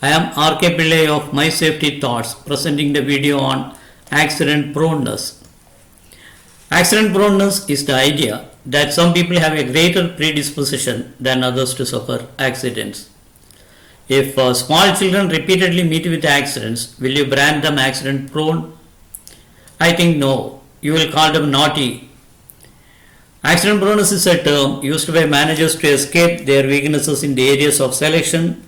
I am R.K. Pillai of My Safety Thoughts presenting the video on accident proneness. Accident proneness is the idea that some people have a greater predisposition than others to suffer accidents. If small children repeatedly meet with accidents, will you brand them accident prone? I think no. You will call them naughty. Accident proneness is a term used by managers to escape their weaknesses in the areas of selection,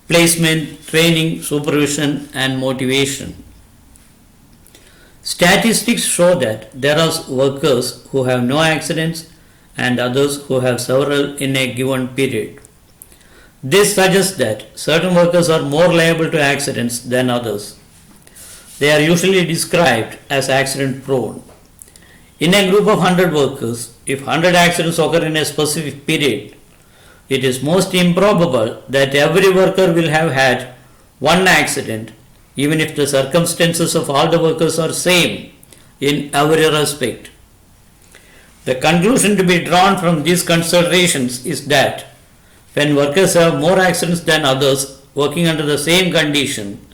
placement, training, supervision, and motivation. Statistics show that there are workers who have no accidents and others who have several in a given period. This suggests that certain workers are more liable to accidents than others. They are usually described as accident prone. In a group of 100 workers, if 100 accidents occur in a specific period, it is most improbable that every worker will have had one accident, even if the circumstances of all the workers are same in every respect. The conclusion to be drawn from these considerations is that when workers have more accidents than others working under the same condition,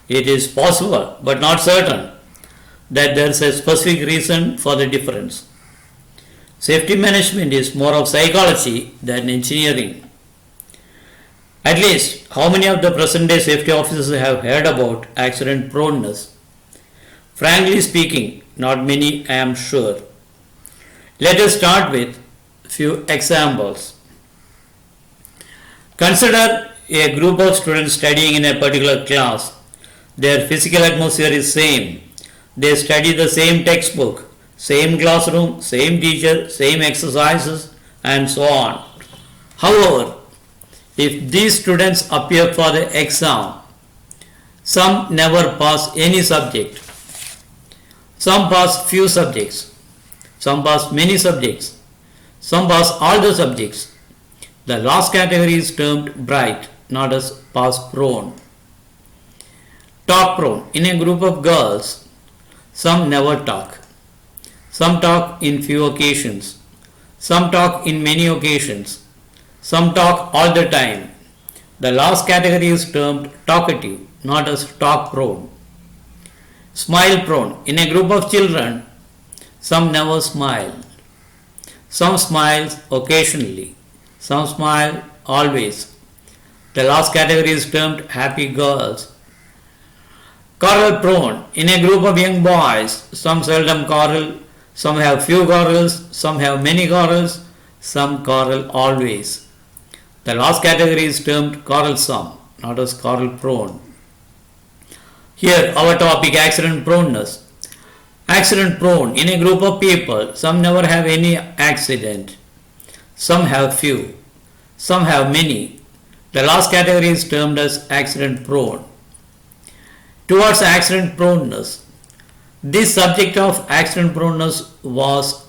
it is possible but not certain that there is a specific reason for the difference. Safety management is more of psychology than engineering. At least, how many of the present day safety officers have heard about accident proneness? Frankly speaking, not many, I am sure. Let us start with a few examples. Consider a group of students studying in a particular class. Their physical atmosphere is same. They study the same textbook, same classroom, same teacher, same exercises, and so on. However, if these students appear for the exam, some never pass any subject. Some pass few subjects. Some pass many subjects. Some pass all the subjects. The last category is termed bright, not as pass prone. Talk prone. In a group of girls, some never talk. Some talk in few occasions. Some talk in many occasions. Some talk all the time. The last category is termed talkative, not as talk prone. Smile prone. In a group of children, some never smile. Some smile occasionally. Some smile always. The last category is termed happy girls. Quarrel prone. In a group of young boys, some seldom quarrel, some have few quarrels, some have many quarrels, some quarrel always. The last category is termed quarrelsome, not as quarrel prone. Here our topic, accident proneness. Accident prone. In a group of people, some never have any accident. Some have few. Some have many. The last category is termed as accident prone. Towards accident proneness. This subject of accident proneness was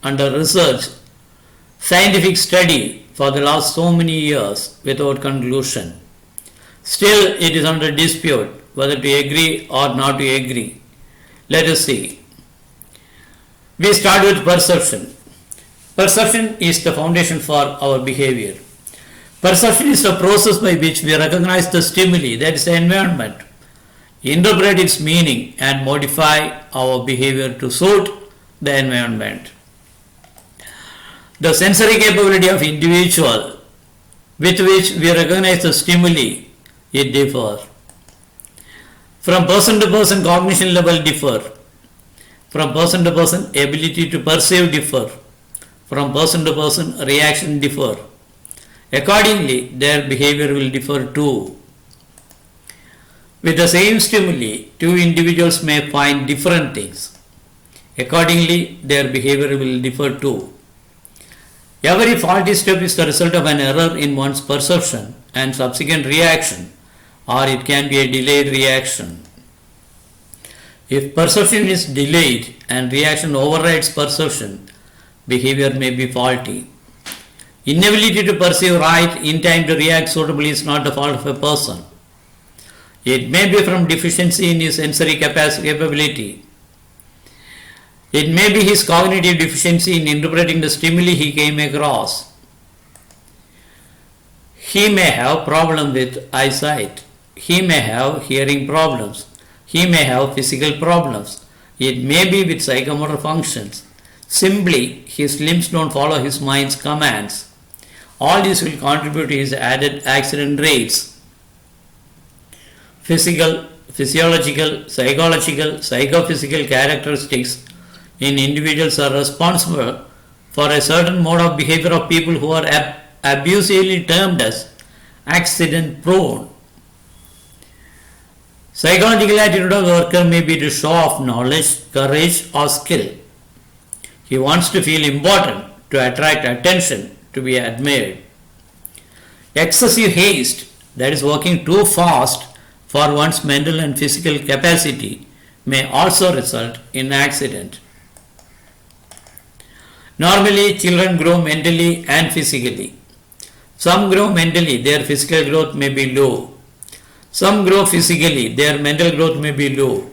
under research, scientific study for the last so many years without conclusion. Still, it is under dispute whether to agree or not to agree. Let us see. We start with perception. Perception is the foundation for our behavior. Perception is the process by which we recognize the stimuli, that is the environment, interpret its meaning and modify our behavior to suit the environment. The sensory capability of individual with which we recognize the stimuli, it differs. From person to person, cognition level differ. From person to person, ability to perceive differ. From person to person, reaction differ. Accordingly, their behavior will differ too. With the same stimuli, two individuals may find different things. Accordingly, their behavior will differ too. Every faulty step is the result of an error in one's perception and subsequent reaction, or it can be a delayed reaction. If perception is delayed and reaction overrides perception, behavior may be faulty. Inability to perceive right in time to react suitably is not the fault of a person. It may be from deficiency in his sensory capability. It may be his cognitive deficiency in interpreting the stimuli he came across. He may have problem with eyesight. He may have hearing problems. He may have physical problems. It may be with psychomotor functions. Simply, his limbs don't follow his mind's commands. All this will contribute to his added accident rates. Physiological, psychological, psychophysical characteristics in individuals are responsible for a certain mode of behavior of people who are abusively termed as accident prone. Psychological attitude of the worker may be to show off knowledge, courage, or skill. He wants to feel important, to attract attention, to be admired. Excessive haste, that is working too fast for one's mental and physical capacity, may also result in accident. Normally, children grow mentally and physically. Some grow mentally, their physical growth may be low. Some grow physically, their mental growth may be low.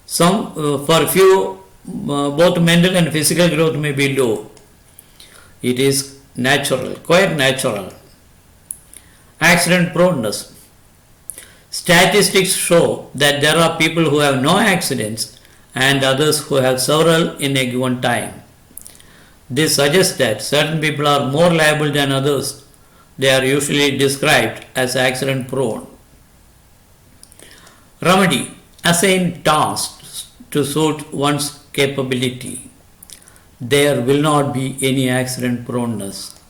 For few, both mental and physical growth may be low. It is natural, quite natural. Accident proneness. Statistics show that there are people who have no accidents and others who have several in a given time. This suggests that certain people are more liable than others. They are usually described as accident prone. Remedy. Assign tasks to suit one's capability. There will not be any accident proneness.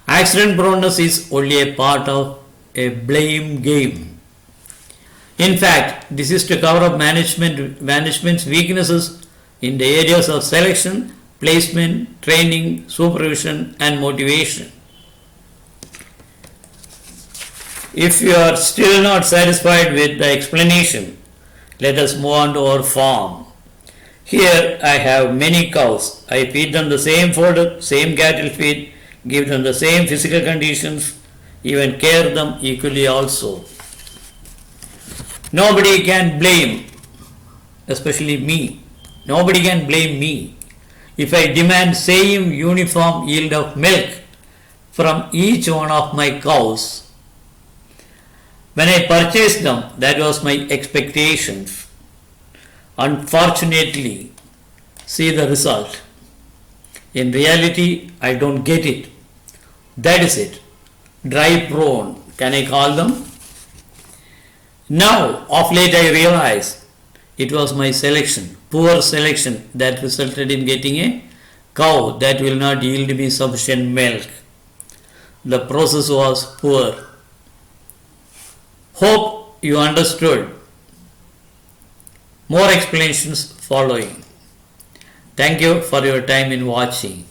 Accident proneness is only a part of a blame game. In fact, this is to cover up management's weaknesses in the areas of selection, placement, training, supervision, and motivation. If you are still not satisfied with the explanation, let us move on to our farm. Here I have many cows. I feed them the same fodder, same cattle feed, give them the same physical conditions, even care them equally also. Nobody can blame, especially me. Nobody can blame me if I demand same uniform yield of milk from each one of my cows. When I purchased them, that was my expectations. Unfortunately, see the result. In reality, I don't get it. That is it. Dry prone, can I call them? Now, of late I realize it was my selection, poor selection, that resulted in getting a cow that will not yield me sufficient milk. The process was poor. Hope you understood. More explanations following. Thank you for your time in watching.